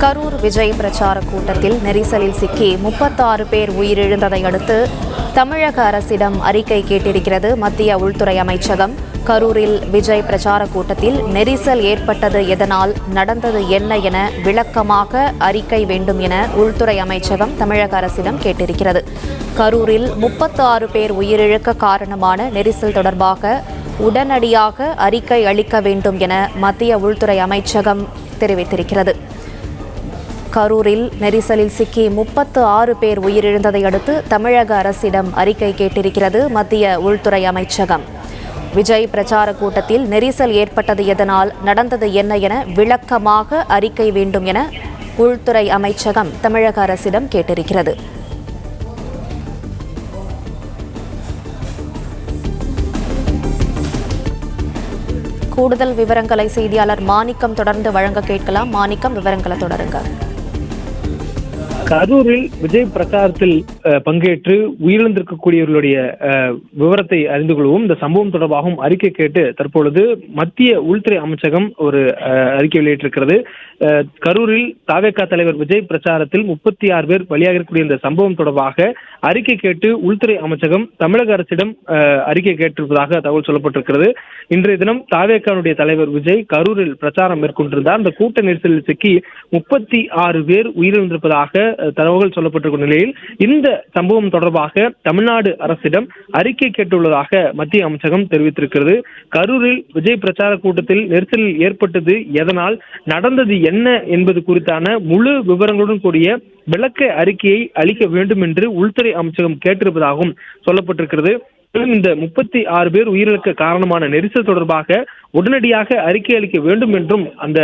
கரூர் விஜய் பிரச்சார கூட்டத்தில் நெரிசலில் சிக்கி 36 பேர் உயிரிழந்ததை அடுத்து தமிழக அரசிடம் அறிக்கை கேட்டிருக்கிறது மத்திய உள்துறை அமைச்சகம். கரூரில் விஜய் பிரச்சார கூட்டத்தில் நெரிசல் ஏற்பட்டது எதனால், நடந்தது என்ன என விளக்கமாக அறிக்கை வேண்டும் என உள்துறை அமைச்சகம் தமிழக அரசிடம் கேட்டிருக்கிறது. கரூரில் 36 பேர் உயிரிழக்க காரணமான நெரிசல் தொடர்பாக உடனடியாக அறிக்கை அளிக்க வேண்டும் என மத்திய உள்துறை அமைச்சகம் தெரிவித்திருக்கிறது. கரூரில் நெரிசலில் சிக்கி 36 பேர் உயிரிழந்ததை அடுத்து தமிழக அரசிடம் அறிக்கை கேட்டிருக்கிறது மத்திய உள்துறை அமைச்சகம். விஜய் பிரச்சார கூட்டத்தில் நெரிசல் ஏற்பட்டது எதனால், நடந்தது என்ன என விளக்கமாக அறிக்கை வேண்டும் என உள்துறை அமைச்சகம் தமிழக அரசிடம் கேட்டிருக்கிறது. கூடுதல் விவரங்களை செய்தியாளர் மாணிக்கம் தொடர்ந்து வழங்க கேட்கலாம். மாணிக்கம், விவரங்களை தொடருங்க. கரூரில் விஜய் பிரச்சாரத்தில் பங்கேற்று உயிரிழந்திருக்கக்கூடியவர்களுடைய விவரத்தை அறிந்து கொள்வோம். இந்த சம்பவம் தொடர்பாகவும் அறிக்கை கேட்டு தற்பொழுது மத்திய உள்துறை அமைச்சகம் ஒரு அறிக்கை வெளியிட்டிருக்கிறது. கரூரில் தவேகா தலைவர் விஜய் பிரச்சாரத்தில் 36 பேர் பலியாக இருக்கக்கூடிய இந்த சம்பவம் தொடர்பாக அறிக்கை கேட்டு உள்துறை அமைச்சகம் தமிழக அரசிடம் அறிக்கை கேட்டிருப்பதாக தகவல் சொல்லப்பட்டிருக்கிறது. இன்றைய தினம் தவேகாவுடைய தலைவர் விஜய் கரூரில் பிரச்சாரம் மேற்கொண்டிருந்தார். அந்த கூட்ட நெரிசலில் சிக்கி 36 பேர் உயிரிழந்திருப்பதாக தகவல்கள் சொல்லப்பட்டிருக்கும் நிலையில் இந்த சம்பவம் தொடர்பாக தமிழ்நாடு அரசிடம் அறிக்கை கேட்டுள்ளதாக மத்திய அமைச்சகம் தெரிவித்திருக்கிறது. கரூரில் விஜய் பிரச்சார கூட்டத்தில் நெரிசலில் ஏற்பட்டது எதனால், நடந்தது என்ன என்பது குறித்தான முழு விவரங்களுடன் கூடிய விளக்க அறிக்கையை அளிக்க வேண்டும் என்று உள்துறை அமைச்சகம் கேட்டிருப்பதாகவும் சொல்லப்பட்டிருக்கிறது. இந்த 36 பேர் உயிரிழக்க காரணமான நெரிசல் தொடர்பாக உடனடியாக அறிக்கை அளிக்க வேண்டும் என்றும் அந்த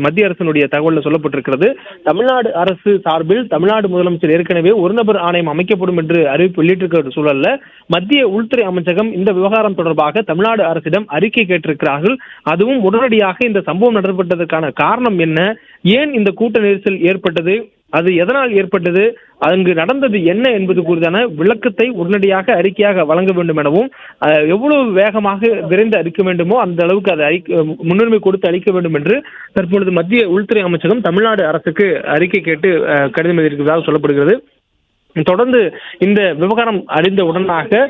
மத்திய அரசினுடைய தகவலில் சொல்லப்பட்டிருக்கிறது. தமிழ்நாடு அரசு சார்பில் தமிழ்நாடு முதலமைச்சர் ஏற்கனவே ஒரு நபர் ஆணையம் அமைக்கப்படும் என்று அறிவிப்பு வெளியிட்டிருக்கிற சூழல்ல மத்திய உள்துறை அமைச்சகம் இந்த விவகாரம் தொடர்பாக தமிழ்நாடு அரசிடம் அறிக்கை கேட்டிருக்கிறார்கள். அதுவும் உடனடியாக இந்த சம்பவம் நடைபெற்றதற்கான காரணம் என்ன, ஏன் இந்த கூட்ட நெரிசல் ஏற்பட்டது, அது எதனால் ஏற்பட்டது, அங்கு நடந்தது என்ன என்பது குறித்தான விளக்கத்தை உடனடியாக அறிக்கையாக வழங்க வேண்டும் எனவும், எவ்வளவு வேகமாக விரைந்து அளிக்க வேண்டுமோ அந்த அளவுக்கு அதை முன்னுரிமை கொடுத்து அளிக்க வேண்டும் என்று தற்பொழுது மத்திய உள்துறை அமைச்சகம் தமிழ்நாடு அரசுக்கு அறிக்கை கேட்டு கடிதம் எழுதியிருக்கிறதாக சொல்லப்படுகிறது. தொடர்ந்து இந்த விவகாரம் அறிந்த உடனாக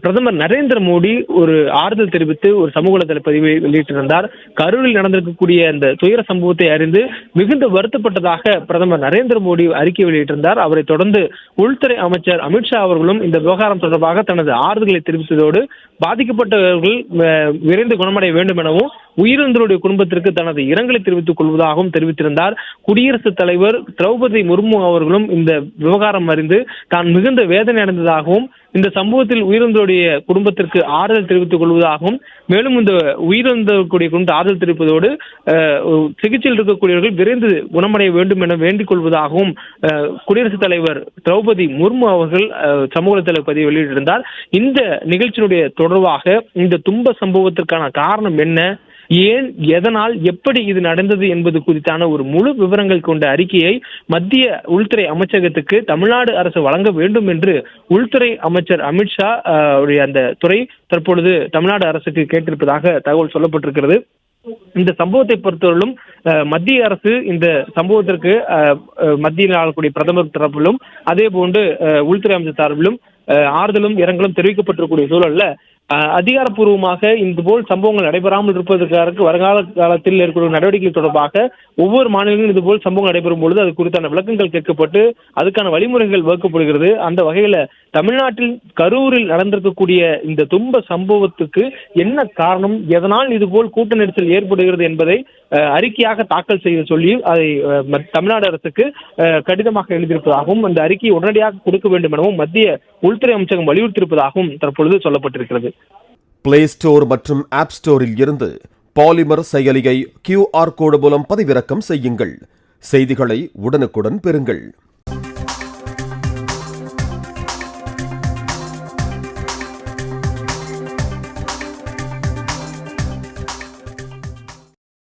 பிரதமர் நரேந்திர மோடி ஒரு ஆறுதல் தெரிவித்து ஒரு சமூக வலைதள பதிவை வெளியிட்டிருந்தார். கரூரில் நடந்திருக்கக்கூடிய இந்த துயர சம்பவத்தை அறிந்து மிகுந்த வருத்தப்பட்டதாக பிரதமர் நரேந்திர மோடி அறிக்கை வெளியிட்டிருந்தார். அவரை தொடர்ந்து உள்துறை அமைச்சர் அமித்ஷா அவர்களும் இந்த விவகாரம் தொடர்பாக தனது ஆறுதல்களை தெரிவித்ததோடு பாதிக்கப்பட்டவர்கள் விரைந்து குணமடைய வேண்டும் எனவும் உயிரிழந்தவருடைய குடும்பத்திற்கு தனது இரங்கலை தெரிவித்துக் கொள்வதாகவும் தெரிவித்திருந்தார். குடியரசுத் தலைவர் திரௌபதி முர்மு அவர்களும் இந்த விவகாரம் அறிந்து தான் மிகுந்த வேதனை அடைந்ததாகவும் இந்த சம்பவத்தில் உயிரிழந்தவருடைய குடும்பத்திற்கு ஆறுதல் தெரிவித்துக் கொள்வதாகவும், மேலும் இந்த உயிரிழந்தவர்களுடைய குடும்பத்தை ஆறுதல் தெரிவிப்பதோடு சிகிச்சையில் இருக்கக்கூடியவர்கள் விரைந்து குணமடைய வேண்டும் என வேண்டிக் கொள்வதாகவும் குடியரசுத் தலைவர் திரௌபதி முர்மு அவர்கள் சமூக வலைதள பதிவு வெளியிட்டிருந்தார். இந்த நிகழ்ச்சியினுடைய தொடர்பாக இந்த துன்ப சம்பவத்திற்கான காரணம் என்ன, ஏன், எதனால், எப்படி இது நடந்தது என்பது குறித்தான ஒரு முழு விவரங்கள் கொண்ட அறிக்கையை மத்திய உள்துறை அமைச்சகத்துக்கு தமிழ்நாடு அரசு வழங்க வேண்டும் என்று உள்துறை அமைச்சர் அமித்ஷா அந்த துறை தற்பொழுது தமிழ்நாடு அரசுக்கு கேட்டிருப்பதாக தகவல் சொல்லப்பட்டிருக்கிறது. இந்த சம்பவத்தை பொறுத்தவரையிலும் மத்திய அரசு இந்த சம்பவத்திற்கு மத்தியில் ஆளக்கூடிய பிரதமர் தரப்பிலும் அதே போன்று உள்துறை அமைச்சர் தரப்பிலும் ஆறுதலும் இரங்கலும் தெரிவிக்கப்பட்டிருக்கூடிய சூழல்ல அதிகாரப்பூர்வமாக இதுபோல் சம்பவங்கள் நடைபெறாமல் இருப்பதற்கு வருங்கால காலத்தில் ஏற்படும் நடவடிக்கை தொடர்பாக ஒவ்வொரு மாநிலங்களும் இதுபோல் சம்பவங்கள் நடைபெறும் பொழுது அது குறித்தான விளக்கங்கள் கேட்கப்பட்டு அதுக்கான வழிமுறைகள் வகுக்கப்படுகிறது. அந்த வகையில தமிழ்நாட்டில் கரூரில் நடந்திருக்கக்கூடிய இந்த துன்ப சம்பவத்துக்கு என்ன காரணம், எதனால் இதுபோல் கூட்ட நெரிசல் ஏற்படுகிறது என்பதை அறிக்கையாக தாக்கல் செய்ய சொல்லி அதை தமிழ்நாடு அரசுக்கு கடிதமாக எழுதியிருப்பதாகவும் அந்த அறிக்கையை உடனடியாக கொடுக்க வேண்டும் எனவும் மத்திய உள்துறை அமைச்சகம் வலியுறுத்தியிருப்பதாகவும் தற்பொழுது சொல்லப்பட்டிருக்கிறது. பிளே ஸ்டோர் மற்றும் ஆப் ஸ்டோரில் இருந்து பாலிமர் செயலியை QR கோடு மூலம் பதிவிறக்கம் செய்யுங்கள். செய்திகளை உடனுக்குடன் பெறுங்கள்.